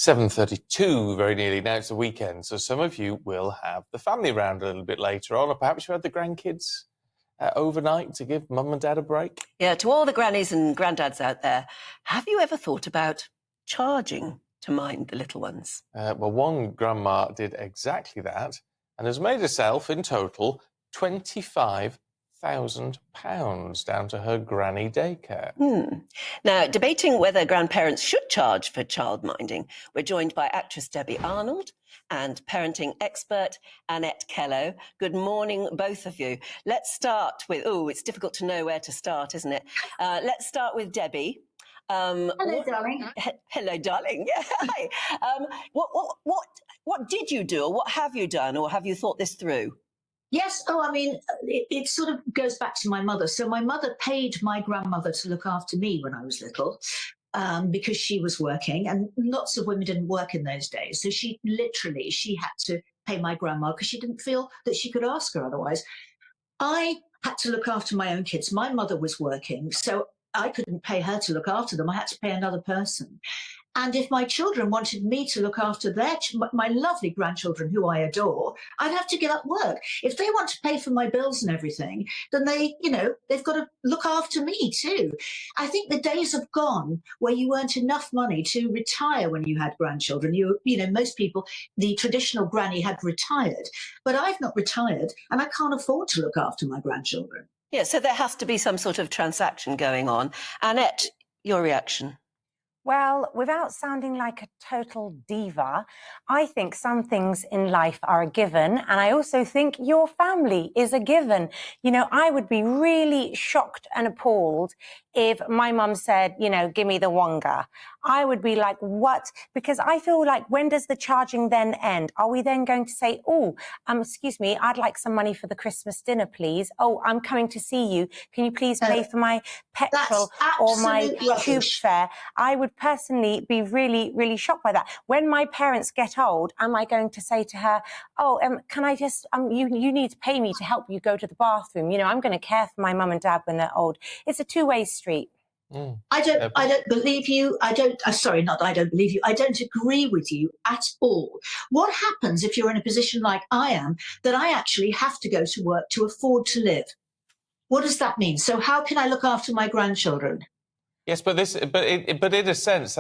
7:32, very nearly. Now it's the weekend, so some of you will have the family round a little bit later on, or perhaps you had the grandkids overnight to give mum and dad a break. Yeah, to all the grannies and granddads out there, have you ever thought about charging to mind the little ones? Well, one grandma did exactly that and has made herself, in total, £25,000 down to her granny daycare. Now, debating whether grandparents should charge for childminding, we're joined by actress Debbie Arnold and parenting expert Annette Kello. Good morning, both of you. Let's start with, it's difficult to know where to start, isn't it? Let's start with Debbie. Hello, darling. Hello, darling. Yeah, hi. What did you do, or what have you done, or have you thought this through? Yes. It sort of goes back to my mother. So my mother paid my grandmother to look after me when I was little because she was working, and lots of women didn't work in those days. So she had to pay my grandma because she didn't feel that she could ask her otherwise. I had to look after my own kids. My mother was working, so I couldn't pay her to look after them. I had to pay another person. And if my children wanted me to look after my lovely grandchildren, who I adore, I'd have to give up work. If they want to pay for my bills and everything, then they've got to look after me too. I think the days have gone where you earned enough money to retire when you had grandchildren. Most people, the traditional granny had retired, but I've not retired and I can't afford to look after my grandchildren. Yeah, so there has to be some sort of transaction going on. Annette, your reaction? Well, without sounding like a total diva, I think some things in life are a given, and I also think your family is a given. I would be really shocked and appalled if my mum said, give me the wonga. I would be like, what? Because I feel like, when does the charging then end? Are we then going to say, excuse me, I'd like some money for the Christmas dinner, please. Oh, I'm coming to see you. Can you please pay for my petrol or my tube fare? I would personally be really, really shocked by that. When my parents get old, am I going to say to her, can I just, you need to pay me to help you go to the bathroom? I'm going to care for my mum and dad when they're old. It's a two-way street. I don't believe you. Sorry, not that I don't believe you. I don't agree with you at all. What happens if you're in a position like I am, that I actually have to go to work to afford to live? What does that mean? So how can I look after my grandchildren? Yes, but in a sense,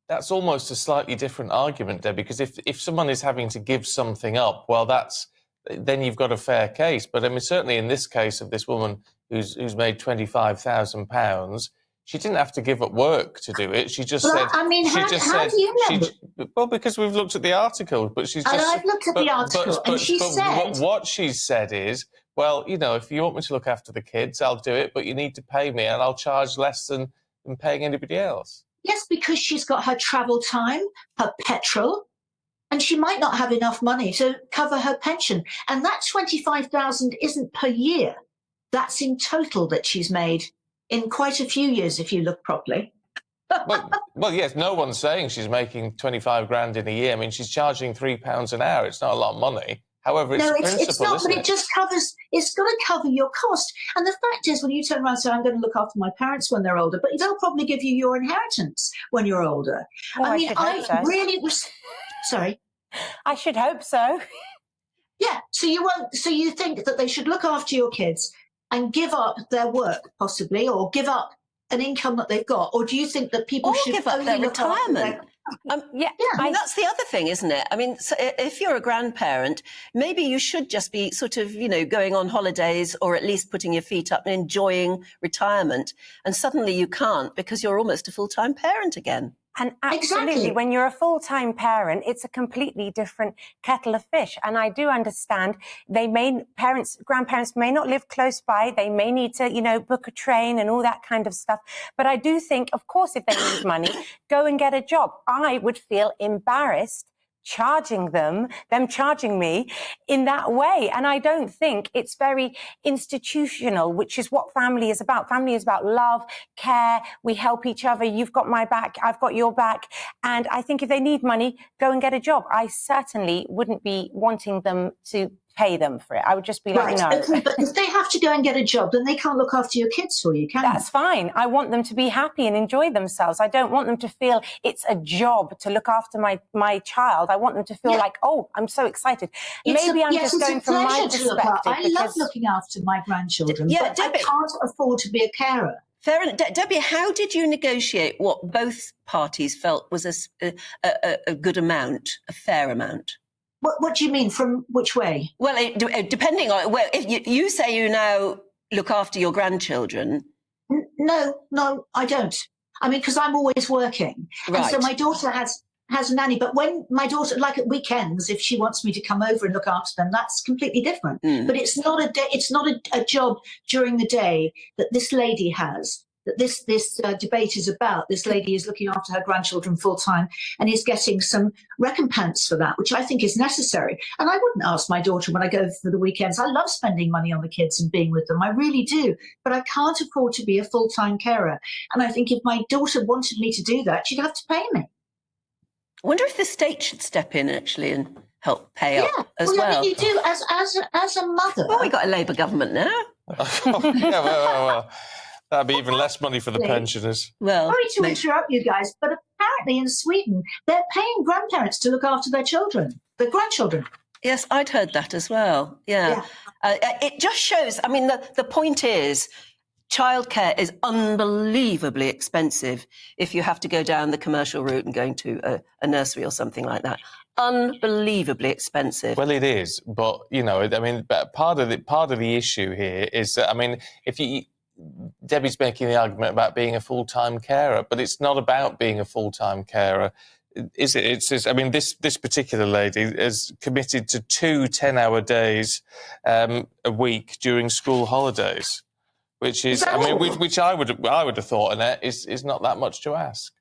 that's almost a slightly different argument, Deb, because if someone is having to give something up, well, then you've got a fair case. But I mean, certainly in this case of this woman who's made £25,000, she didn't have to give up work to do it. She just said. I mean, how do you know? Well, because we've looked at the article, but she's just. And I've looked at the article, and she said. What she said is, well, if you want me to look after the kids, I'll do it, but you need to pay me, and I'll charge less than paying anybody else. Yes, because she's got her travel time, her petrol, and she might not have enough money to cover her pension. And that 25,000 isn't per year. That's in total that she's made in quite a few years, if you look properly. well, yes, no one's saying she's making 25 grand in a year. I mean, she's charging £3 an hour. It's not a lot of money. However, it's it's not, but it just covers, it's got to cover your cost. And the fact is, when you turn around and say, I'm going to look after my parents when they're older, but they'll probably give you your inheritance when you're older. Well, Sorry? I should hope so. Yeah, so you think that they should look after your kids and give up their work, possibly, or give up an income that they've got? Or do you think that people should give up their retirement? That's the other thing, isn't it? I mean, so if you're a grandparent, maybe you should just be sort of, going on holidays, or at least putting your feet up and enjoying retirement. And suddenly you can't, because you're almost a full-time parent again. And absolutely, when you're a full-time parent, it's a completely different kettle of fish. And I do understand grandparents may not live close by. They may need to, book a train and all that kind of stuff. But I do think, of course, if they need money, go and get a job. I would feel embarrassed charging them charging me in that way. And I don't think it's very institutional, which is what family is about. Family is about love, care. We help each other. You've got my back. I've got your back. And I think if they need money, go and get a job. I certainly wouldn't be wanting them to pay them for it. I would just be like, no. Okay, but if they have to go and get a job, then they can't look after your kids for you, can they? That's fine. I want them to be happy and enjoy themselves. I don't want them to feel it's a job to look after my child. I want them to feel like, oh, I'm so excited. Maybe I'm just going from my perspective. I love looking after my grandchildren, but Debbie, I can't afford to be a carer. Fair enough. Debbie, how did you negotiate what both parties felt was a good amount, a fair amount? What do you mean? From which way? Well, depending on, well, if you say you now look after your grandchildren. No, I don't. I mean, because I'm always working. Right. And so my daughter has a nanny. But when my daughter, like at weekends, if she wants me to come over and look after them, that's completely different. But it's not a job during the day that this lady has. That this debate is about. This lady is looking after her grandchildren full time and is getting some recompense for that, which I think is necessary. And I wouldn't ask my daughter when I go for the weekends. I love spending money on the kids and being with them. I really do. But I can't afford to be a full-time carer. And I think if my daughter wanted me to do that, she'd have to pay me. I wonder if the state should step in actually and help pay up as well. I mean, you do as a mother. Well, we got a Labour government now. well. That'd be even less money for the pensioners. Well, sorry to interrupt you guys, but apparently in Sweden, they're paying grandparents to look after their grandchildren. Yes, I'd heard that as well. Yeah. It just shows, I mean, the point is, childcare is unbelievably expensive if you have to go down the commercial route and going to a nursery or something like that. Unbelievably expensive. Well, it is, but, you know, I mean, part of the issue here is that, I mean, Debbie's making the argument about being a full-time carer, but it's not about being a full-time carer, is it? It's just, I mean, this particular lady is committed to 2 10-hour days a week during school holidays, which is, I mean, which I would have thought, Annette, is not that much to ask.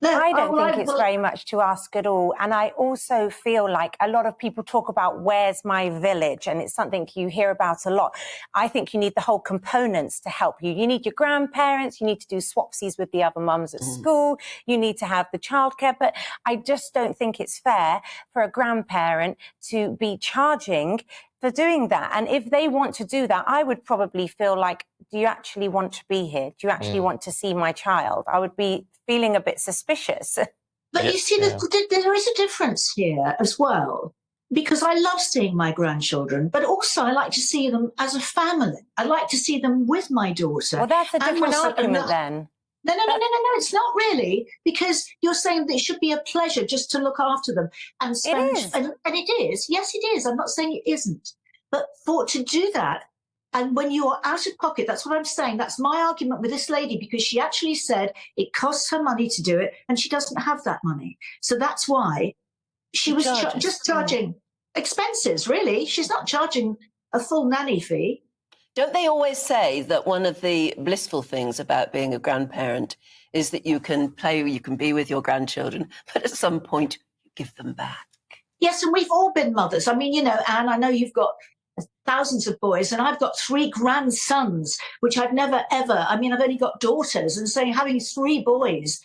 No, I don't think it's very much to ask at all. And I also feel like a lot of people talk about where's my village, and it's something you hear about a lot. I think you need the whole components to help you. You need your grandparents, you need to do swapsies with the other mums at school, you need to have the childcare. But I just don't think it's fair for a grandparent to be charging for doing that. And if they want to do that, I would probably feel like, do you actually want to be here? Do you actually want to see my child? I would be feeling a bit suspicious. But you see, there is a difference here as well, because I love seeing my grandchildren, but also I like to see them as a family. I like to see them with my daughter. Well, that's a different argument then. No, it's not really, because you're saying that it should be a pleasure just to look after them and spend. It is. And it is. Yes, it is. I'm not saying it isn't. But to do that, and when you are out of pocket, that's what I'm saying. That's my argument with this lady, because she actually said it costs her money to do it and she doesn't have that money. So that's why she was just charging expenses, really. She's not charging a full nanny fee. Don't they always say that one of the blissful things about being a grandparent is that you can play, you can be with your grandchildren, but at some point you give them back? Yes, and we've all been mothers. I mean, you know, Anne, I know you've got thousands of boys, and I've got 3 grandsons, which I've never ever, I mean, I've only got daughters, and so having 3 boys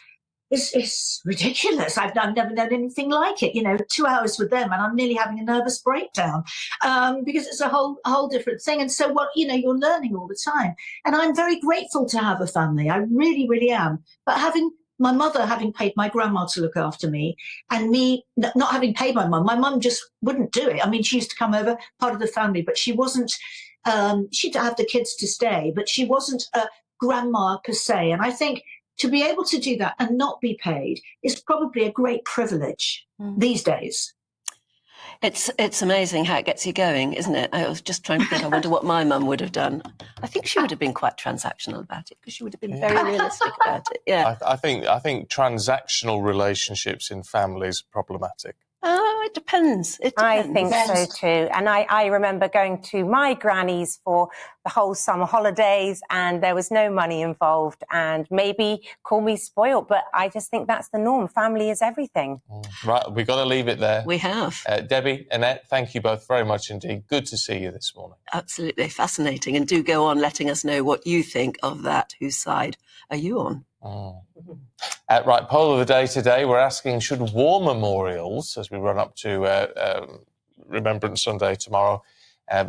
is ridiculous. I've never known anything like it. You know, 2 hours with them and I'm nearly having a nervous breakdown because it's a whole different thing. And so you're learning all the time. And I'm very grateful to have a family. I really, really am. But having my mother having paid my grandma to look after me, and me not having paid my mum just wouldn't do it. I mean, she used to come over, part of the family, but she wasn't, she'd have the kids to stay, but she wasn't a grandma per se. And I think to be able to do that and not be paid is probably a great privilege these days. It's amazing how it gets you going, isn't it? I was just trying to think, I wonder what my mum would have done. I think she would have been quite transactional about it, because she would have been very realistic about it. Yeah, I think transactional relationships in families are problematic. Oh, it depends. I think so too. And I remember going to my granny's for the whole summer holidays, and there was no money involved, and maybe call me spoiled, but I just think that's the norm. Family is everything. Right, we've got to leave it there. We have. Debbie, Annette, thank you both very much indeed. Good to see you this morning. Absolutely fascinating. And do go on letting us know what you think of that. Whose side are you on? Right, poll of the day today. We're asking, should war memorials, as we run up to Remembrance Sunday tomorrow,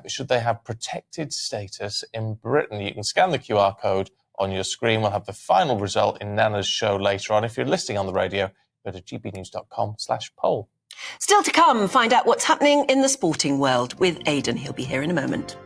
should they have protected status in Britain? You can scan the QR code on your screen. We'll have the final result in Nana's show later on. If you're listening on the radio, go to gbnews.com/poll. Still to come, find out what's happening in the sporting world with Aidan. He'll be here in a moment.